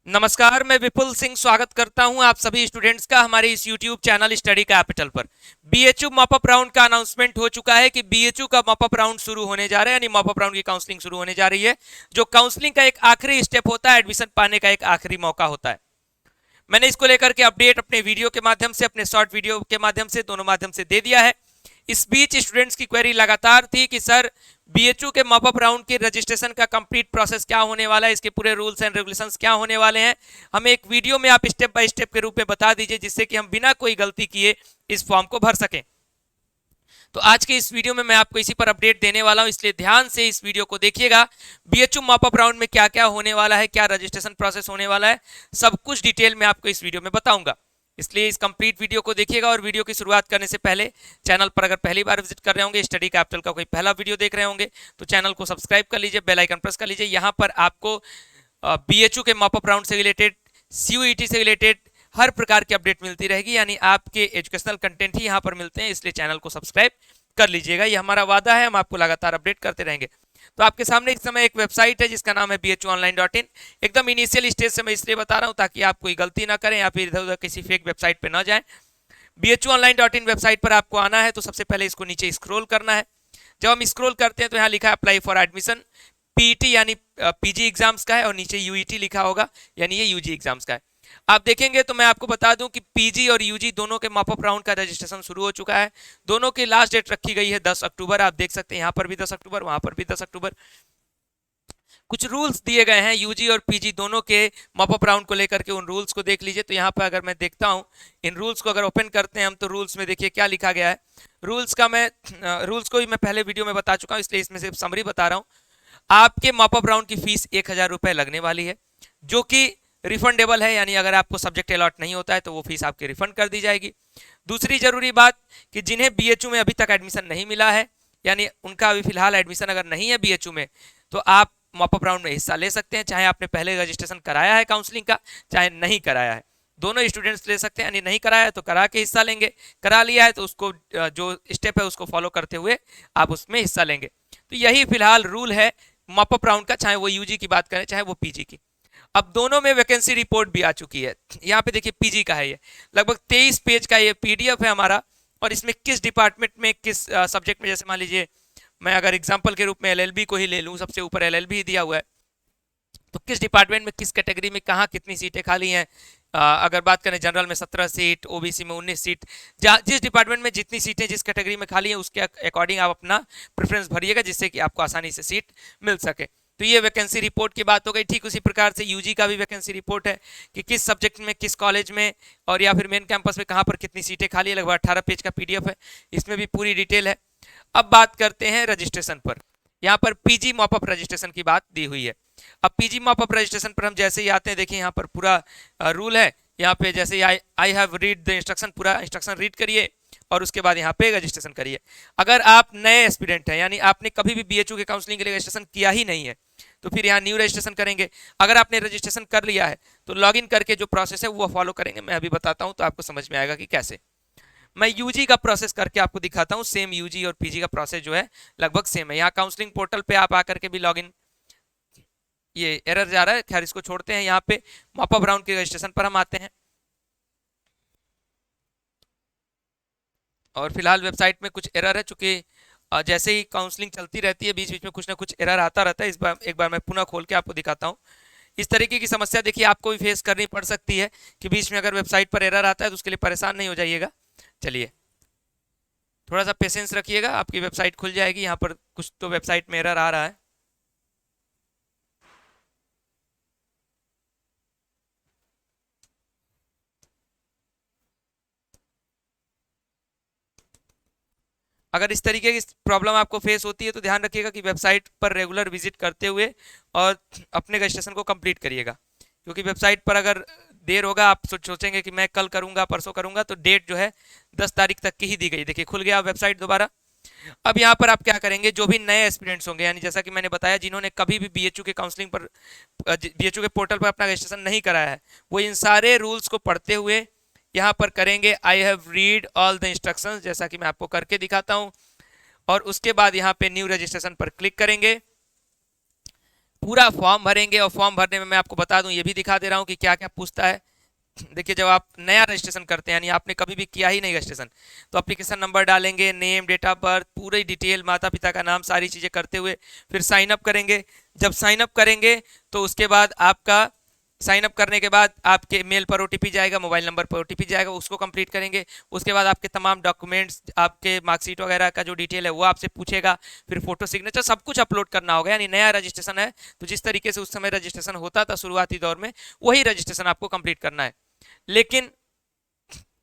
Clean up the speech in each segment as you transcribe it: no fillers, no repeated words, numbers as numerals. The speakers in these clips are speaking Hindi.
नमस्कार, मैं विपुल सिंह स्वागत करता हूं आप सभी स्टूडेंट्स का हमारे इस YouTube चैनल स्टडी कैपिटल पर। बीएचयू मॉपअप राउंड का अनाउंसमेंट हो चुका है कि बीएचयू का मॉपअप राउंड शुरू होने जा रहा है, यानी मॉपअप राउंड की काउंसलिंग शुरू होने जा रही है, जो काउंसलिंग का एक आखिरी स्टेप होता है, एडमिशन पाने का एक आखिरी मौका होता है। मैंने इसको लेकर के अपडेट अपने वीडियो के माध्यम से, अपने शॉर्ट वीडियो के माध्यम से, दोनों माध्यम से दे दिया है। इस बीच स्टूडेंट्स की क्वेरी लगातार थी कि सर बीएचयू के मॉपअप राउंड के रजिस्ट्रेशन का कंप्लीट प्रोसेस क्या होने वाला है, इसके पूरे रूल्स एंड रेगुलेशंस क्या होने वाले हैं, हमें एक वीडियो में आप स्टेप बाय स्टेप के रूप में बता दीजिए, जिससे कि हम बिना कोई गलती किए इस फॉर्म को भर सकें। तो आज के इस वीडियो में मैं आपको इसी पर अपडेट देने वाला हूं, इसलिए ध्यान से इस वीडियो को देखिएगा। बीएचयू मॉपअप राउंड में क्या क्या होने वाला है, क्या रजिस्ट्रेशन प्रोसेस होने वाला है, सब कुछ डिटेल में आपको इस वीडियो में बताऊंगा। इसलिए इस कंप्लीट वीडियो को देखिएगा। और वीडियो की शुरुआत करने से पहले चैनल पर अगर पहली बार विजिट कर रहे होंगे, स्टडी कैपिटल का कोई पहला वीडियो देख रहे होंगे, तो चैनल को सब्सक्राइब कर लीजिए, बेल आइकन प्रेस कर लीजिए। यहाँ पर आपको बीएचयू के मॉपअप राउंड से रिलेटेड, सीयूईटी से रिलेटेड हर प्रकार की अपडेट मिलती रहेगी, यानी आपके एजुकेशनल कंटेंट ही यहाँ पर मिलते हैं, इसलिए चैनल को सब्सक्राइब कर लीजिएगा। ये हमारा वादा है, हम आपको लगातार अपडेट करते रहेंगे। तो आपके सामने इस समय एक वेबसाइट है जिसका नाम है bhuonline.in। एकदम इनिशियल स्टेज से मैं इसलिए बता रहा हूं ताकि आप कोई गलती ना करें या फिर इधर उधर किसी फेक वेबसाइट पे ना जाएं। bhuonline.in वेबसाइट पर आपको आना है, तो सबसे पहले इसको नीचे स्क्रॉल करना है। जब हम स्क्रॉल करते हैं तो यहाँ लिखा है अप्लाई फॉर एडमिशन। पीईटी यानी पीजी एग्जाम्स का है, और नीचे यूईटी लिखा होगा, यानी ये यूजी एग्जाम्स का है। आप देखेंगे तो मैं आपको बता दूं कि पीजी और यूजी दोनों के मॉपअप राउंड का रजिस्ट्रेशन शुरू हो चुका है। दोनों की लास्ट डेट रखी गई है 10 अक्टूबर। आप देख सकते हैं यहाँ पर भी 10 अक्टूबर, वहां पर भी 10 अक्टूबर। कुछ रूल्स दिए गए हैं यूजी और पीजी दोनों के मॉपअप राउंड को लेकर के, उन रूल्स को देख लीजिए। तो यहाँ पर अगर मैं देखता हूँ, इन रूल्स को अगर ओपन करते हैं हम, तो रूल्स में देखिए क्या लिखा गया है। रूल्स का मैं रूल्स को भी मैं पहले वीडियो में बता चुका हूँ, इसलिए इसमें सिर्फ समरी बता रहा हूँ। आपके मॉपअप राउंड की फीस 1000 रुपए लगने वाली है, जो कि रिफंडेबल है, यानी अगर आपको सब्जेक्ट अलॉट नहीं होता है तो वो फीस आपकी रिफंड कर दी जाएगी। दूसरी जरूरी बात कि जिन्हें बीएचयू में अभी तक एडमिशन नहीं मिला है, यानी उनका अभी फिलहाल एडमिशन अगर नहीं है बीएचयू में, तो आप मॉपअप राउंड में हिस्सा ले सकते हैं, चाहे आपने पहले रजिस्ट्रेशन कराया है काउंसलिंग का, चाहे नहीं कराया है। दोनों स्टूडेंट्स ले सकते हैं, यानी नहीं कराया है तो करा के हिस्सा लेंगे, करा लिया है तो उसको जो स्टेप है उसको फॉलो करते हुए आप उसमें हिस्सा लेंगे। तो यही फिलहाल रूल है मॉपअप राउंड का, चाहे वो यूजी की बात करें चाहे वो पीजी की। अब दोनों में वैकेंसी रिपोर्ट भी आ चुकी है। यहाँ पे देखिए पीजी का है, ये लगभग 23 पेज का ये पीडीएफ है हमारा, और इसमें किस डिपार्टमेंट में किस सब्जेक्ट में, जैसे मान लीजिए मैं अगर एग्जांपल के रूप में एलएलबी को ही ले लूँ, सबसे ऊपर एलएलबी दिया हुआ है, तो किस डिपार्टमेंट में किस कैटेगरी में कहाँ कितनी सीटें खाली हैं। अगर बात करें जनरल में 17 सीट, ओबीसी में 19 सीट, जिस डिपार्टमेंट में जितनी सीटें जिस कैटेगरी में खाली हैं उसके अकॉर्डिंग आप अपना प्रेफरेंस भरिएगा, जिससे कि आपको आसानी से सीट मिल सके। तो ये वैकेंसी रिपोर्ट की बात हो गई। ठीक उसी प्रकार से यूजी का भी वैकेंसी रिपोर्ट है कि किस सब्जेक्ट में किस कॉलेज में और या फिर मेन कैंपस में कहाँ पर कितनी सीटें खाली है। लगभग 18 पेज का पीडीएफ है, इसमें भी पूरी डिटेल है। अब बात करते हैं रजिस्ट्रेशन पर। यहाँ पर पीजी मॉपअप रजिस्ट्रेशन की बात दी हुई है। अब पीजी मॉपअप रजिस्ट्रेशन पर हम जैसे ही आते हैं, देखिए यहाँ पर पूरा रूल है। यहाँ पे जैसे I have read the instruction, पूरा इंस्ट्रक्शन रीड करिए और उसके बाद यहाँ पे रजिस्ट्रेशन करिए। अगर आप नए एस्पिरेंट हैं, यानी आपने कभी भी बीएचयू के काउंसलिंग के लिए रजिस्ट्रेशन किया ही नहीं है, तो फिर यहाँ न्यू रजिस्ट्रेशन करेंगे। अगर आपने रजिस्ट्रेशन कर लिया है तो लॉगिन करके जो प्रोसेस है वो फॉलो करेंगे। मैं अभी बताता हूँ तो आपको समझ में आएगा कि कैसे। मैं यूजी का प्रोसेस करके आपको दिखाता हूँ। सेम यूजी और पीजी का प्रोसेस जो है लगभग सेम है। यहाँ काउंसलिंग पोर्टल पे आप आकर के भी लॉगिन, ये एरर जा रहा है, खैर इसको छोड़ते हैं। यहाँ पे मॉपअप राउंड के रजिस्ट्रेशन पर हम आते हैं, और फिलहाल वेबसाइट में कुछ एरर है, चूंकि जैसे ही काउंसलिंग चलती रहती है बीच बीच में कुछ ना कुछ एरर आता रहता है। इस बार एक बार मैं पुनः खोल के आपको दिखाता हूँ। इस तरीके की समस्या देखिए आपको भी फेस करनी पड़ सकती है कि बीच में अगर वेबसाइट पर एरर आता है तो उसके लिए परेशान नहीं हो जाइएगा। चलिए थोड़ा सा पेशेंस रखिएगा, आपकी वेबसाइट खुल जाएगी। यहाँ पर कुछ तो वेबसाइट में एरर आ रहा है। अगर इस तरीके की प्रॉब्लम आपको फेस होती है तो ध्यान रखिएगा कि वेबसाइट पर रेगुलर विजिट करते हुए और अपने रजिस्ट्रेशन को कंप्लीट करिएगा, क्योंकि वेबसाइट पर अगर देर होगा, आप सोचेंगे कि मैं कल करूंगा परसों करूंगा, तो डेट जो है 10 तारीख तक की ही दी गई। देखिए खुल गया वेबसाइट दोबारा। अब यहाँ पर आप क्या करेंगे, जो भी नए एस्पिरेंट्स होंगे, यानी जैसा कि मैंने बताया जिन्होंने कभी भी बीएचयू के काउंसलिंग पर, बीएचयू के पोर्टल पर अपना रजिस्ट्रेशन नहीं कराया है, वो इन सारे रूल्स को पढ़ते हुए यहाँ पर करेंगे I have read all the instructions, जैसा कि मैं आपको करके दिखाता हूँ। और उसके बाद यहाँ पे न्यू रजिस्ट्रेशन पर क्लिक करेंगे। पूरा फॉर्म भरेंगे और फॉर्म भरने में मैं आपको बता दूं, ये भी दिखा दे रहा हूं कि क्या क्या पूछता है। देखिए, जब आप नया रजिस्ट्रेशन करते हैं यानी आपने कभी भी किया ही नहीं रजिस्ट्रेशन, तो एप्लीकेशन नंबर डालेंगे, नेम, डेट ऑफ बर्थ, पूरी डिटेल, माता पिता का नाम, सारी चीज़ें करते हुए फिर साइन अप करेंगे। जब साइन अप करेंगे तो उसके बाद आपका साइन अप करने के बाद आपके मेल पर ओटीपी जाएगा, मोबाइल नंबर पर ओटीपी जाएगा, उसको कंप्लीट करेंगे। उसके बाद आपके तमाम डॉक्यूमेंट्स, आपके मार्कशीट वगैरह का जो डिटेल है वो आपसे पूछेगा, फिर फोटो, सिग्नेचर, सब कुछ अपलोड करना होगा। यानी नया रजिस्ट्रेशन है तो जिस तरीके से उस समय रजिस्ट्रेशन होता था शुरुआती दौर में, वही रजिस्ट्रेशन आपको कंप्लीट करना है। लेकिन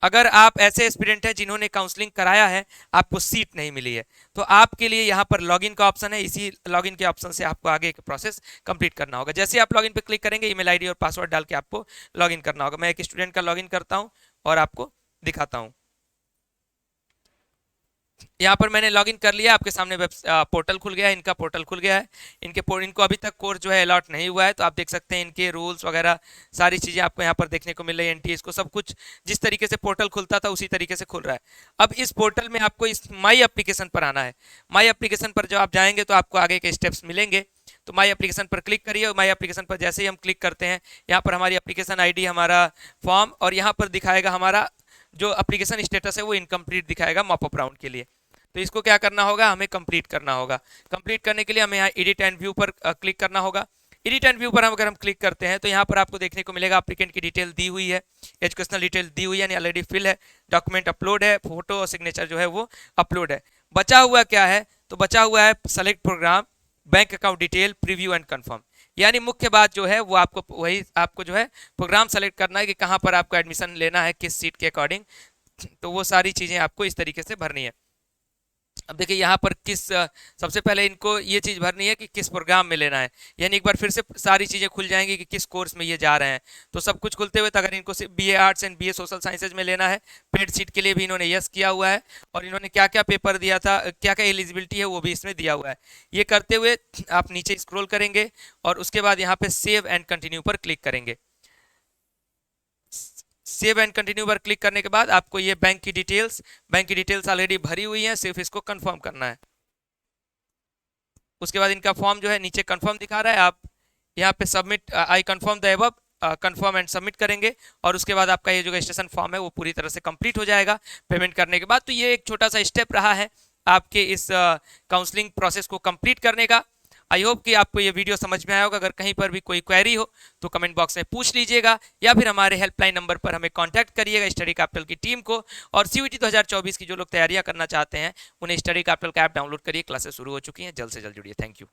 अगर आप ऐसे स्टूडेंट हैं जिन्होंने काउंसलिंग कराया है, आपको सीट नहीं मिली है, तो आपके लिए यहाँ पर लॉगिन का ऑप्शन है। इसी लॉगिन के ऑप्शन से आपको आगे का प्रोसेस कंप्लीट करना होगा। जैसे आप लॉगिन पे क्लिक करेंगे, ईमेल आईडी और पासवर्ड डाल के आपको लॉगिन करना होगा। मैं एक स्टूडेंट का लॉगिन करता हूँ और आपको दिखाता हूँ। यहाँ पर मैंने लॉगिन कर लिया, आपके सामने वेब पोर्टल खुल गया है, इनका पोर्टल खुल गया है। इनको अभी तक कोर्स जो है अलॉट नहीं हुआ है, तो आप देख सकते हैं इनके रूल्स वगैरह सारी चीज़ें आपको यहाँ पर देखने को मिल रही है। एनटीएस को सब कुछ जिस तरीके से पोर्टल खुलता था उसी तरीके से खुल रहा है। अब इस पोर्टल में आपको इस माई एप्लीकेशन पर आना है। माई एप्लीकेशन पर जब आप जाएंगे तो आपको आगे के स्टेप्स मिलेंगे। तो माई एप्लीकेशन पर क्लिक करिए और माई एप्लीकेशन पर जैसे ही हम क्लिक करते हैं, यहाँ पर हमारी एप्लीकेशन आईडी, हमारा फॉर्म, और यहाँ पर दिखाएगा हमारा जो एप्लीकेशन स्टेटस है वो इनकम्प्लीट दिखाएगा मॉपअप राउंड के लिए। तो इसको क्या करना होगा, हमें कंप्लीट करना होगा। कंप्लीट करने के लिए हमें यहाँ एडिट एंड व्यू पर क्लिक करना होगा। एडिट एंड व्यू पर अगर हम क्लिक करते हैं तो यहाँ पर आपको देखने को मिलेगा एप्लीकेंट की डिटेल दी हुई है, एजुकेशनल डिटेल दी हुई है, यानी ऑलरेडी फिल है, डॉक्यूमेंट अपलोड है, फोटो और सिग्नेचर जो है वो अपलोड है। बचा हुआ क्या है, तो बचा हुआ है select programme, bank account detail, preview and confirm. यानी मुख्य बात जो है वो आपको जो है प्रोग्राम सेलेक्ट करना है कि कहाँ पर आपको एडमिशन लेना है, किस सीट के अकॉर्डिंग। तो वो सारी चीज़ें आपको इस तरीके से भरनी है। अब देखिए यहाँ पर सबसे पहले इनको ये चीज़ भरनी है कि किस प्रोग्राम में लेना है। यानी एक बार फिर से सारी चीज़ें खुल जाएंगी कि किस कोर्स में ये जा रहे हैं। तो सब कुछ खुलते हुए, तो अगर इनको सिर्फ BA arts and BA social sciences में लेना है, पेड सीट के लिए भी इन्होंने यस किया हुआ है, और इन्होंने क्या क्या पेपर दिया था, क्या क्या एलिजिबिलिटी है वो भी इसमें दिया हुआ है। ये करते हुए आप नीचे स्क्रॉल करेंगे और उसके बाद यहाँ पे सेव एंड कंटिन्यू पर क्लिक करेंगे। सेव एंड कंटिन्यू पर क्लिक करने के बाद आपको ये बैंक की डिटेल्स ऑलरेडी भरी हुई हैं, सिर्फ इसको कंफर्म करना है। उसके बाद इनका फॉर्म जो है नीचे कंफर्म दिखा रहा है, आप यहाँ पे submit I confirm the above, confirm and submit करेंगे और उसके बाद आपका ये जो रजिस्ट्रेशन फॉर्म है वो पूरी तरह से कंप्लीट हो जाएगा पेमेंट करने के बाद। तो ये एक छोटा सा स्टेप रहा है आपके इस काउंसलिंग प्रोसेस को कंप्लीट करने का। आई होप कि आपको ये वीडियो समझ में आया होगा। अगर कहीं पर भी कोई क्वेरी हो तो कमेंट बॉक्स में पूछ लीजिएगा, या फिर हमारे हेल्पलाइन नंबर पर हमें कांटेक्ट करिएगा, स्टडी कैपिटल की टीम को। और सीयूईटी 2024 की जो लोग तैयारियां करना चाहते हैं उन्हें स्टडी कैपिटल का ऐप डाउनलोड करिए, क्लासेस शुरू हो चुकी हैं, जल्द से जल्द जुड़िए। Thank you.